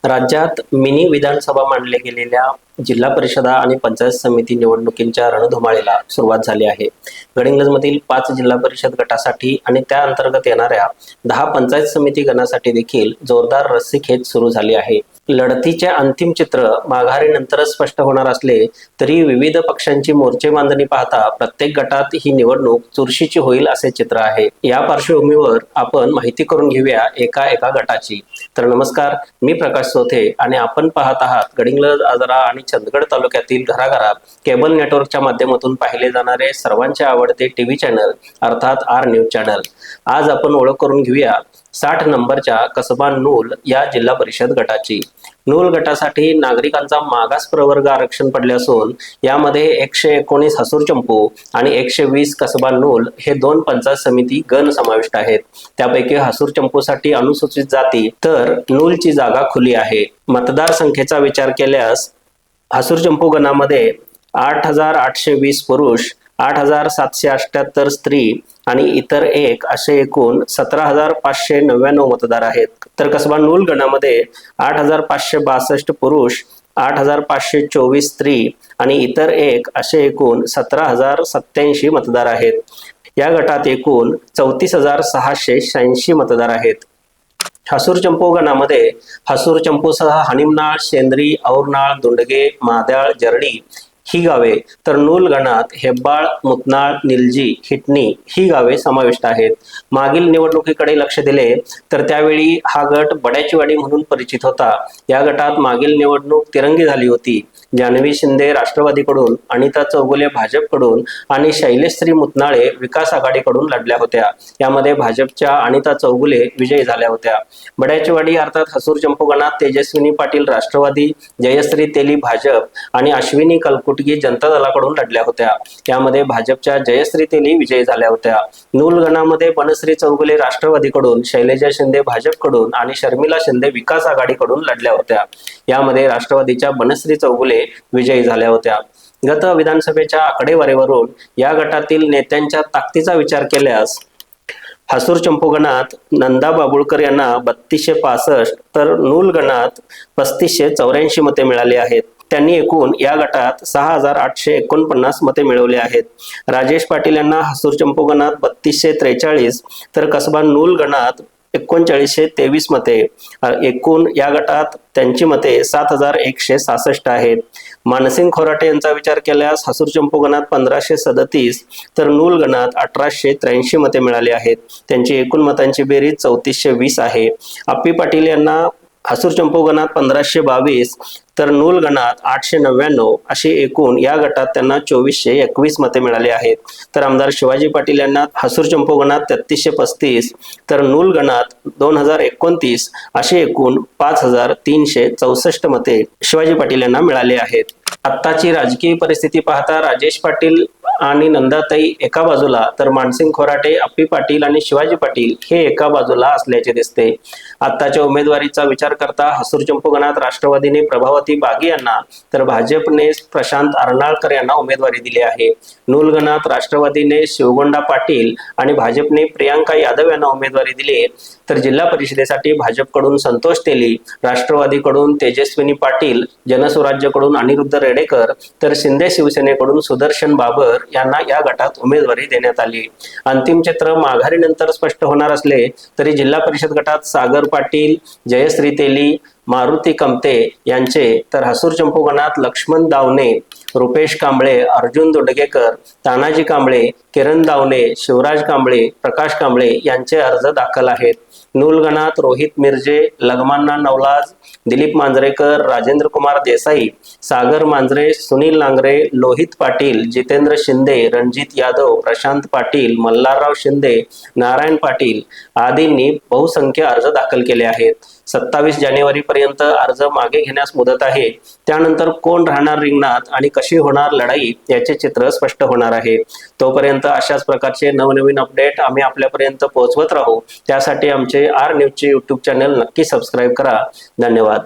राज्यात मिनी विधानसभा मांडले गेलेल्या जिल्हा परिषदा आणि पंचायत समिती निवडणुकींच्या रणधुमाळीला सुरुवात झाली आहे. गडिंग्लजमधील 5 जिल्हा परिषद गटासाठी आणि त्या अंतर्गत येणाऱ्या 10 पंचायत समिती गणासाठी देखील जोरदार रस्सीखेच सुरू झाली आहे. लढतीचे अंतिम चित्र माघारीनंतरच स्पष्ट होणार असले तरी विविध पक्षांची मोर्चे बांधणी पाहता प्रत्येक गटात ही निवडणूक चुरशीची होईल असे चित्र आहे. या पार्श्वभूमीवर आपण माहिती करून घेऊया एका गटाची. तर नमस्कार, मी प्रकाश सोथे आणि आपण पाहत आहात गडिंग्लज, आजरा आणि चंदगड तालुक्यातील घराघरात केबल नेटवर्कच्या माध्यमातून पाहिले जाणारे सर्वांचे आवडते टीव्ही चॅनल अर्थात आर न्यूज चॅनल. आज आपण ओळख करून घेऊया 60 नंबरच्या कसबा नूल या जिल्हा परिषद गटाची. नूल गटासाठी नागरिकांचा मागास प्रवर्ग आरक्षण पडले असून यामध्ये 119 हसूर चंपू आणि 120 कसबा नूल हे 2 पंचायत समिती गण समाविष्ट आहेत. त्यापैकी हसूर चंपूसाठी अनुसूचित जाती तर नूलची जागा खुली आहे. मतदारसंख्येचा विचार केल्यास हसूर चंपू गणामध्ये 8,820 पुरुष, 8,778 स्त्री आणि इतर एक असे एकूण 17,599 मतदार आहेत. तर कसबा नूल गणामध्ये 8,562 पुरुष, 8,524 स्त्री आणि इतर एक असे एकूण 17,087 मतदार आहेत. या गटात एकूण 34,686 मतदार आहेत. हसूर चंपू गणामध्ये हसूर चंपूसह हनिमनाळ, शेंद्री, औरनाळ, दुंडगे, माद्याळ, जरडी ही गावे तर नूल गणात हेब्बाळ, मुतनाळ, निलजी, हिटणी ही गावे समाविष्ट आहेत. मागील निवडणुकीकडे लक्ष दिले तर त्यावेळी हा गट बड्याचीवाडी म्हणून परिचित होता. या गटात मागील निवडणूक तिरंगी झाली होती. जान्हवी शिंदे राष्ट्रवादीकडून, अनिता चौगुले भाजपकडून आणि शैलेश्री मुतनाळे विकास आघाडीकडून लढल्या होत्या. यामध्ये भाजपच्या अनिता चौगुले विजयी झाल्या होत्या. बड्याचीवाडी अर्थात हसूर चंपू गणात तेजस्विनी पाटील राष्ट्रवादी, जयश्री तेली भाजप आणि अश्विनी कलकुटगी जनता दलाकडून लढल्या होत्या. यामध्ये भाजपच्या जयश्री तेली विजयी झाल्या होत्या. नूल गणामध्ये बनश्री चौगुले राष्ट्रवादीकडून, शैलेजा शिंदे भाजपकडून आणि शर्मिला शिंदे विकास आघाडीकडून लढल्या होत्या. यामध्ये राष्ट्रवादीच्या बनश्री चौगुले विजयी झाल्या होत्या. गत विधानसभेच्या आकडेवारीवरून या गटातील नेत्यांच्या ताकदीचा विचार केल्यास हसूर चंपू गणात नंदा बाबुळकर यांना 3265 तर नूल गणात 3584 मते मिळाली आहेत. त्यांनी एकूण या गटात 6,849 मते मिळवली आहेत. राजेश पाटील यांना हसूर चंपू गणात 3243 तर कसबा नूल गणात 3923 मते. एकूण या गटात त्यांची मते 7,166 आहेत. मानसिंग खोराटे यांचा विचार केल्यास हसूर चंपू गणात 1537 तर नूल गणात 1883 मते मिळाली आहेत. त्यांची एकूण मतांची बेरीज 3420 आहे. अप्पी पाटील यांना हसूर चंपू गणात 1522 तर नूल गणात 899 अशी एकूण या गटात त्यांना 2421 मते मिळाली आहेत. तर आमदार शिवाजी पाटील यांना हसूर चंपू गणात 3335 तर नूल गणात 2029 अशी एकूण 5364 मते शिवाजी पाटील यांना मिळाले आहेत. आत्ताची राजकीय परिस्थिती पाहता राजेश पाटील आणि नंदाताई एका बाजूला तर मानसिंग खोराटे, अप्पी पाटील आणि शिवाजी पाटील हे एका बाजूला असल्याचे दिसते. आत्ताच्या उमेदवारीचा विचार करता हसूर चंपू गणात राष्ट्रवादीने प्रभावती बागी यांना तर भाजपने प्रशांत अर्नाळकर यांना उमेदवारी दिली आहे. नूल गणात राष्ट्रवादीने शिवगोंडा पाटील आणि भाजपने प्रियांका यादव यांना उमेदवारी दिली. तर जिल्हा परिषदेसाठी भाजपकडून संतोष तेली, राष्ट्रवादीकडून तेजस्विनी पाटील, जनसुराज्यकडून अनिरुद्ध रेडेकर तर शिंदे शिवसेनेकडून सुदर्शन बाबर यांना या गटात उमेदवारी देण्यात आली. अंतिम चित्र माघारीनंतर स्पष्ट होणार असले तरी जिल्हा परिषद गटात सागर पाटील, जयश्री तेली, मारुती कमते यांचे तर हसूर चंपू गणात लक्ष्मण दावणे, रुपेश कांबळे, अर्जुन दोडगेकर, तानाजी कांबळे, किरण दावणे, शिवराज कांबळे, प्रकाश कांबळे यांचे अर्ज दाखल आहेत. नूल गणात रोहित मिर्जे, लगमान्ना नवलाज, दिलीप मांजरेकर, राजेंद्र कुमार देसाई, सागर मांजरे, सुनील नांगरे, लोहित पाटील, जितेंद्र शिंदे, रणजित यादव, प्रशांत पाटील, मल्हारराव शिंदे, नारायण पाटील आदींनी बहुसंख्य अर्ज दाखल केले आहेत. 27 जानेवारी पर्यंत अर्ज मागे घेण्यास मुदत आहे. त्यानंतर कोण राहणार रिंगणात आणि कशी होणार लढाई याचे चित्र स्पष्ट होणार आहे. तोपर्यंत अशाच प्रकारचे नवनवीन अपडेट आम्ही आपल्यापर्यंत पोहोचवत राहू. त्यासाठी आमचे आर न्यूजचे YouTube चॅनल नक्की सबस्क्राईब करा. धन्यवाद.